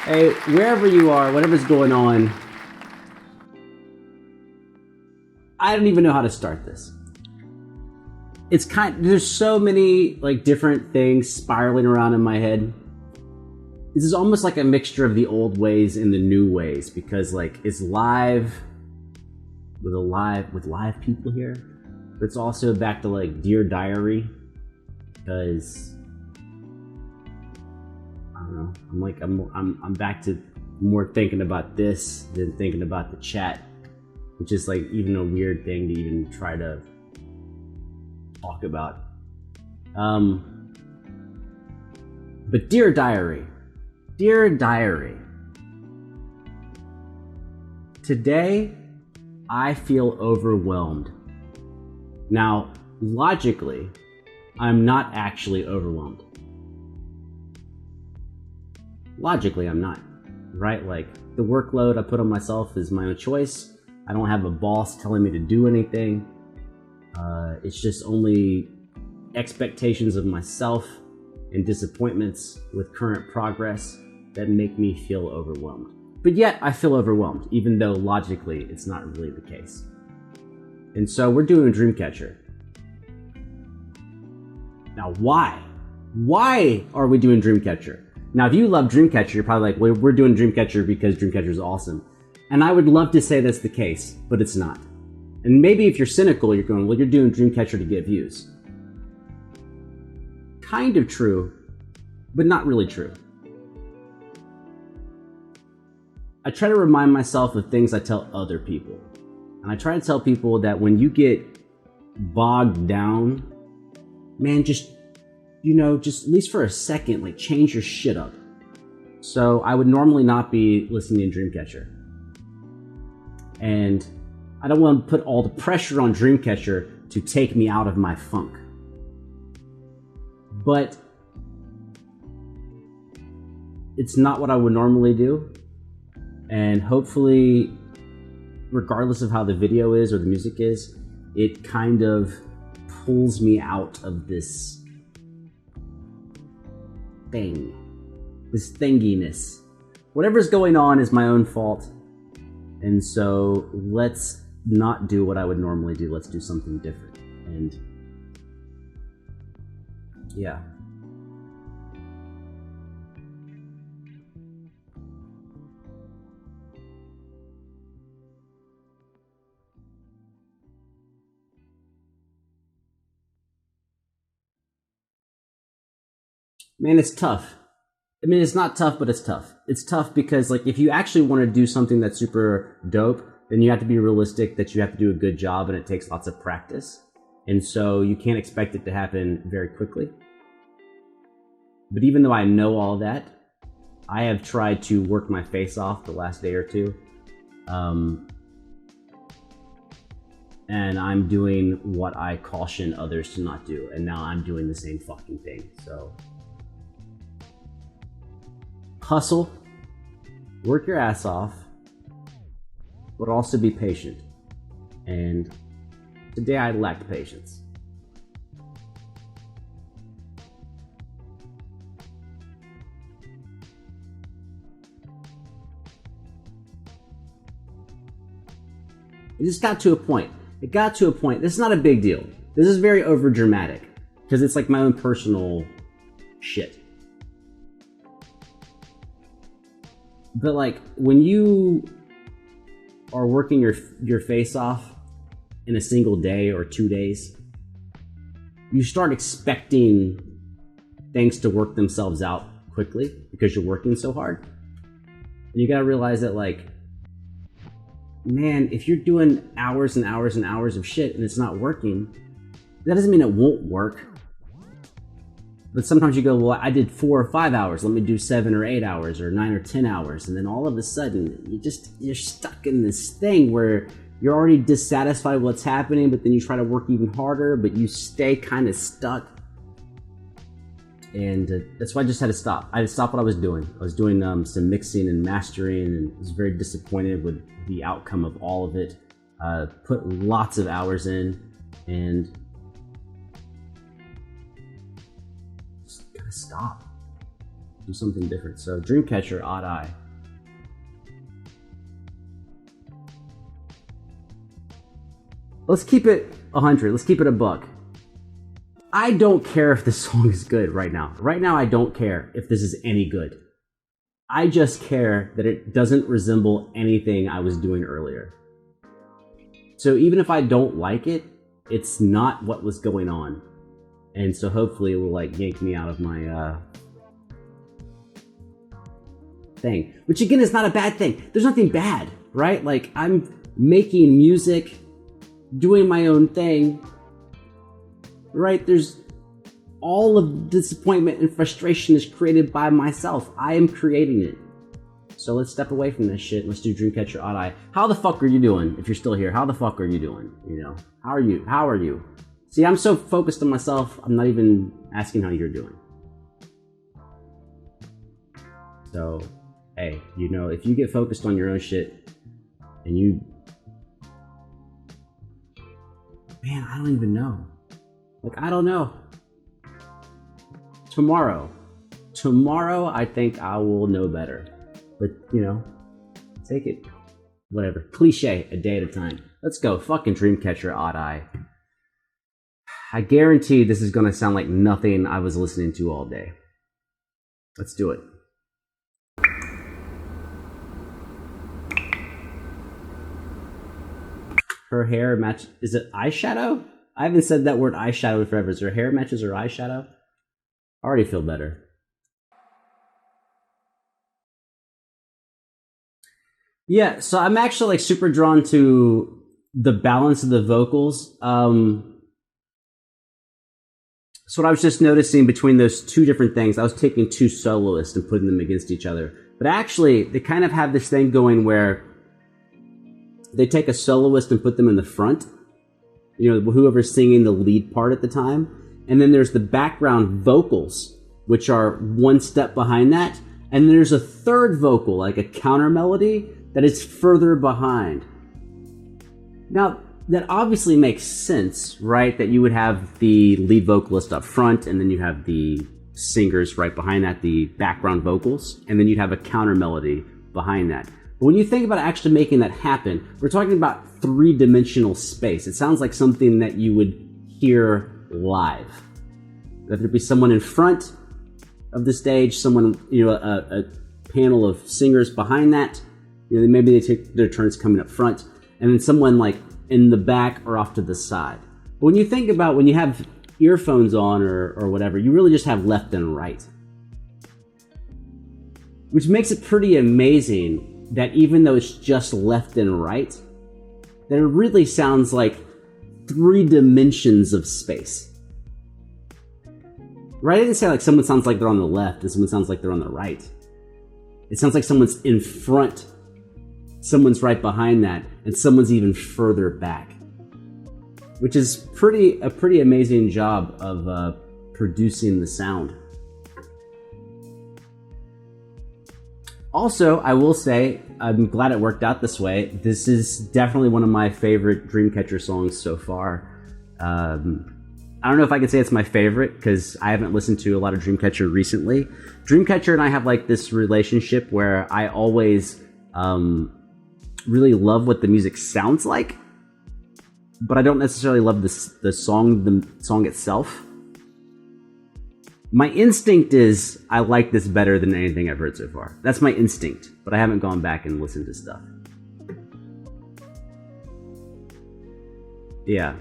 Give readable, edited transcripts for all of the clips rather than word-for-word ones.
Hey, wherever you are, whatever's going on, I don't even know how to start this. There's so many like different things spiraling around in my head. This is almost like a mixture of the old ways and the new ways, because like it's live with live people here, but it's also back to like Dear Diary, because I don't know, I'm back to more thinking about this than thinking about the chat, which is like even a weird thing to even try to talk about. But Dear Diary, today I feel overwhelmed. Now, logically, I'm not actually overwhelmed. Logically, I'm not, right? Like, the workload I put on myself is my own choice. I don't have a boss telling me to do anything. It's just only expectations of myself and disappointments with current progress that make me feel overwhelmed. But yet, I feel overwhelmed, even though logically it's not really the case. And so we're doing Dreamcatcher. Now, why? Why are we doing Dreamcatcher? Now, if you love Dreamcatcher, you're probably like, well, we're doing Dreamcatcher because Dreamcatcher is awesome. And I would love to say that's the case, but it's not. And maybe if you're cynical, you're going, well, you're doing Dreamcatcher to get views. Kind of true, but not really true. I try to remind myself of things I tell other people. And I try to tell people that when you get bogged down, man, just at least for a second, like change your shit up. So I would normally not be listening to Dreamcatcher. And I don't want to put all the pressure on Dreamcatcher to take me out of my funk. But it's not what I would normally do. And hopefully, regardless of how the video is or the music is, it kind of pulls me out of this thing, this thinginess. Whatever's going on is my own fault. And so let's not do what I would normally do. Let's do something different. And yeah. Man, it's tough. I mean, it's not tough, but it's tough. It's tough because, like, if you actually want to do something that's super dope, then you have to be realistic that you have to do a good job, and it takes lots of practice. And so you can't expect it to happen very quickly. But even though I know all that, I have tried to work my face off the last day or two. And I'm doing what I caution others to not do. And now I'm doing the same fucking thing. So hustle, work your ass off, but also be patient. And today I lacked patience. It just got to a point. It got to a point. This is not a big deal. This is very over dramatic because it's like my own personal shit. But like when you are working your face off in a single day or 2 days, you start expecting things to work themselves out quickly because you're working so hard. And you gotta realize that, like, man, if you're doing hours and hours and hours of shit and it's not working, that doesn't mean it won't work. But sometimes you go, well, I did 4 or 5 hours. Let me do 7 or 8 hours or 9 or 10 hours. And then all of a sudden, you're stuck in this thing where you're already dissatisfied with what's happening, but then you try to work even harder, but you stay kind of stuck. And that's why I just had to stop. I had to stop what I was doing. I was doing some mixing and mastering, and I was very disappointed with the outcome of all of it. Put lots of hours in, and just gotta stop. Do something different. So Dreamcatcher Odd Eye. Let's keep it 100. Let's keep it a buck. I don't care if this song is good right now. Right now, I don't care if this is any good. I just care that it doesn't resemble anything I was doing earlier. So even if I don't like it, it's not what was going on. And so hopefully it will like yank me out of my thing. Which again is not a bad thing. There's nothing bad, right? Like I'm making music, doing my own thing, right? There's all of disappointment and frustration is created by myself. I am creating it. So let's step away from this shit. Let's do Dreamcatcher Odd Eye. How the fuck are you doing? If you're still here, how the fuck are you doing? You know, how are you? How are you? See, I'm so focused on myself, I'm not even asking how you're doing. So, hey, you know, if you get focused on your own shit and you... Man, I don't even know. Like, I don't know. Tomorrow, I think I will know better. But, you know, take it, whatever. Cliche, a day at a time. Let's go. Fucking Dreamcatcher Odd Eye. I guarantee this is going to sound like nothing I was listening to all day. Let's do it. Her hair match... Is it eyeshadow? I haven't said that word eyeshadow in forever. Is her hair matches her eyeshadow? I already feel better. Yeah, so I'm actually like super drawn to the balance of the vocals. So what I was just noticing between those two different things, I was taking two soloists and putting them against each other. But actually, they kind of have this thing going where they take a soloist and put them in the front, you know, whoever's singing the lead part at the time. And then there's the background vocals, which are one step behind that. And then there's a third vocal, like a counter melody, that is further behind. Now, that obviously makes sense, right? That you would have the lead vocalist up front, and then you have the singers right behind that, the background vocals, and then you'd have a counter melody behind that. But when you think about actually making that happen, we're talking about three-dimensional space. It sounds like something that you would hear live. That there'd be someone in front of the stage, someone, you know, a panel of singers behind that. You know, maybe they take their turns coming up front, and then someone like in the back or off to the side. But when you think about when you have earphones on or whatever, you really just have left and right. Which makes it pretty amazing that even though it's just left and right, that it really sounds like three dimensions of space. Right? I didn't say like someone sounds like they're on the left and someone sounds like they're on the right. It sounds like someone's in front, someone's right behind that, and someone's even further back. Which is a pretty amazing job of producing the sound. Also, I will say, I'm glad it worked out this way. This is definitely one of my favorite Dreamcatcher songs so far. I don't know if I can say it's my favorite, because I haven't listened to a lot of Dreamcatcher recently. Dreamcatcher and I have like this relationship where I always really love what the music sounds like, but I don't necessarily love the song itself. My instinct is I like this better than anything I've heard so far. That's my instinct, but I haven't gone back and listened to stuff. Yeah.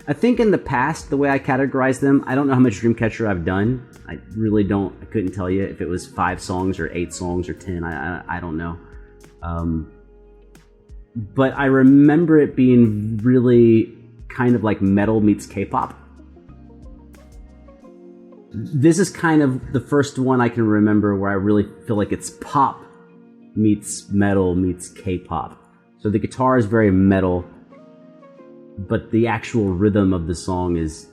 I think in the past, the way I categorize them, I don't know how much Dreamcatcher I've done. I really don't. I couldn't tell you if it was 5 songs or 8 songs or 10. I don't know. But I remember it being really kind of like metal meets K-pop. This is kind of the first one I can remember where I really feel like it's pop meets metal meets K-pop. So the guitar is very metal, but the actual rhythm of the song is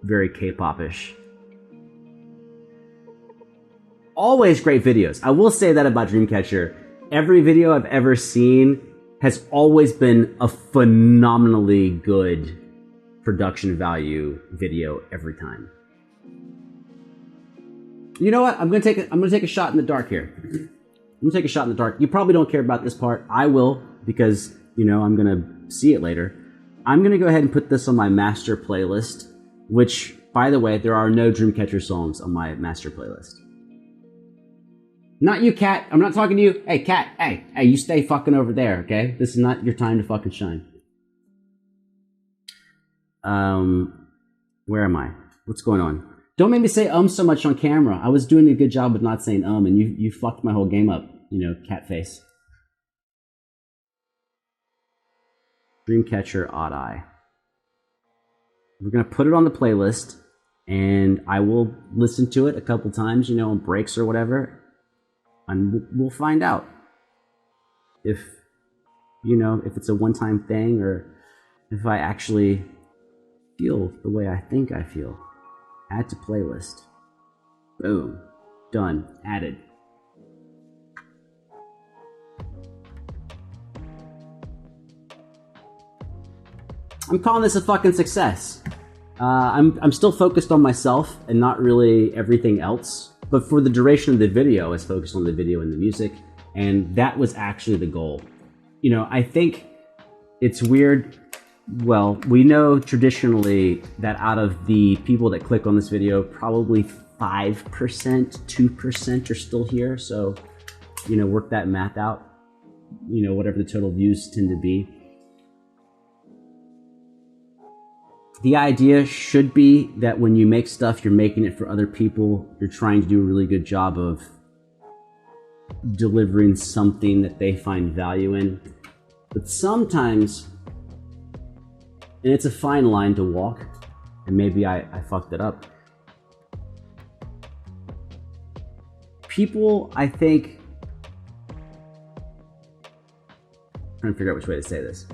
very K-pop-ish. Always great videos. I will say that about Dreamcatcher. Every video I've ever seen has always been a phenomenally good production value video every time. You know what? I'm gonna take a shot in the dark here. I'm gonna take a shot in the dark. You probably don't care about this part. I will, because I'm gonna see it later. I'm gonna go ahead and put this on my master playlist, which, by the way, there are no Dreamcatcher songs on my master playlist. Not you, Cat. I'm not talking to you. Hey, Cat. Hey, you stay fucking over there, okay? This is not your time to fucking shine. Where am I? What's going on? Don't make me say so much on camera. I was doing a good job of not saying and you fucked my whole game up, cat face. Dreamcatcher Odd Eye. We're gonna put it on the playlist, and I will listen to it a couple times, on breaks or whatever, and we'll find out if it's a one-time thing or if I actually feel the way I think I feel. Add to playlist. Boom. Done. Added. I'm calling this a fucking success. I'm still focused on myself and not really everything else. But for the duration of the video, I was focused on the video and the music, and that was actually the goal. I think it's weird. Well, we know traditionally that out of the people that click on this video, probably 5%, 2% are still here. So, work that math out. Whatever the total views tend to be. The idea should be that when you make stuff, you're making it for other people. You're trying to do a really good job of delivering something that they find value in. But sometimes, and it's a fine line to walk, and maybe I fucked it up. People, I think, I'm trying to figure out which way to say this.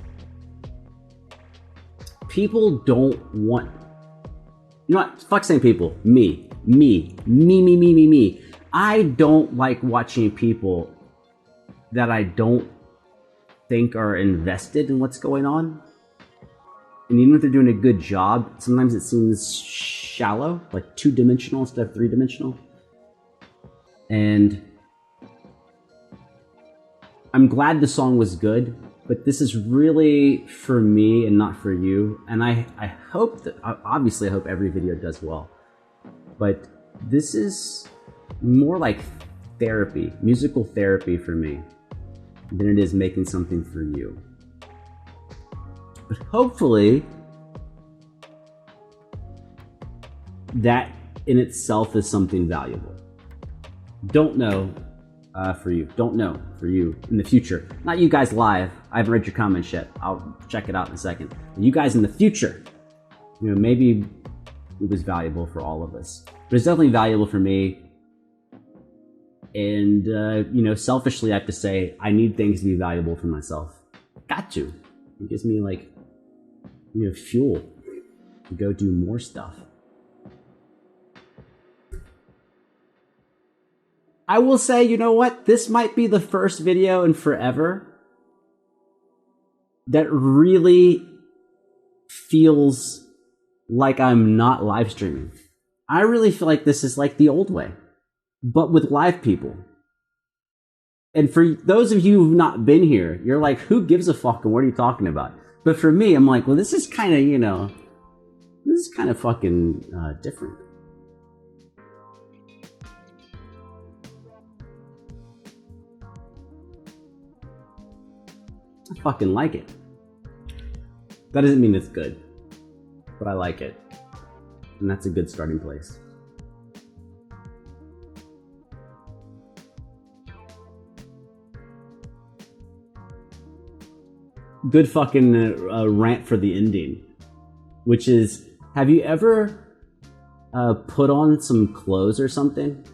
People don't want, fuck saying people, me. I don't like watching people that I don't think are invested in what's going on. And even if they're doing a good job, sometimes it seems shallow, like 2-dimensional instead of 3-dimensional. And I'm glad the song was good, but this is really for me and not for you. And I hope that, obviously I hope every video does well. But this is more like therapy, musical therapy for me, than it is making something for you. But hopefully, that in itself is something valuable. Don't know for you. Don't know for you in the future. Not you guys live. I haven't read your comments yet. I'll check it out in a second. You guys in the future, maybe it was valuable for all of us. But it's definitely valuable for me. And, selfishly, I have to say, I need things to be valuable for myself. Got to. It gives me, fuel to go do more stuff. I will say, you know what? This might be the first video in forever that really feels like I'm not live streaming. I really feel like this is like the old way, but with live people. And for those of you who've not been here, you're like, who gives a fuck and what are you talking about? But for me, I'm like, well, this is kind of, this is kind of fucking different. I fucking like it. That doesn't mean it's good, but I like it. And that's a good starting place. Good fucking rant for the ending, which is, have you ever put on some clothes or something?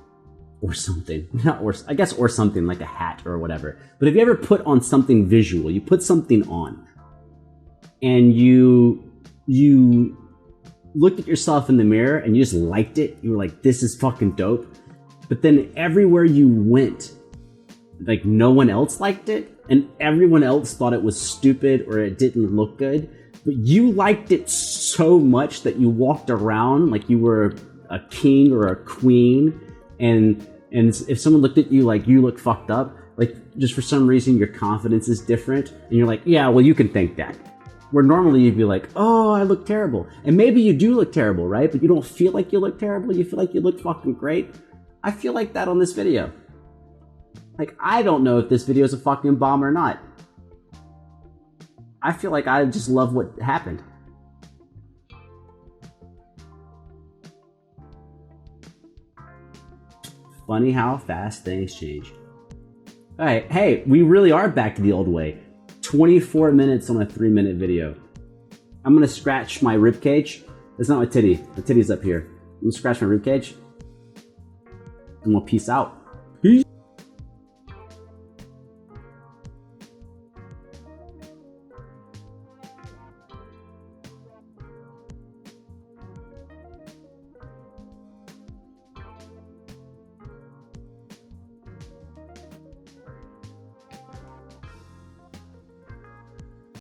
Or something, not or I guess or something like a hat or whatever. But have you ever put on something visual? You put something on, and you looked at yourself in the mirror and you just liked it. You were like, "This is fucking dope." But then everywhere you went, like no one else liked it, and everyone else thought it was stupid or it didn't look good. But you liked it so much that you walked around like you were a king or a queen. And if someone looked at you like you look fucked up, like just for some reason your confidence is different, and you're like, yeah, well, you can think that. Where normally you'd be like, oh, I look terrible. And maybe you do look terrible, right? But you don't feel like you look terrible. You feel like you look fucking great. I feel like that on this video. Like, I don't know if this video is a fucking bomb or not. I feel like I just love what happened. Funny how fast things change. All right, hey, we really are back to the old way. 24 minutes on a 3-minute video. I'm gonna scratch my ribcage. That's not my titty. My titty's up here. I'm gonna scratch my ribcage. And we'll peace out.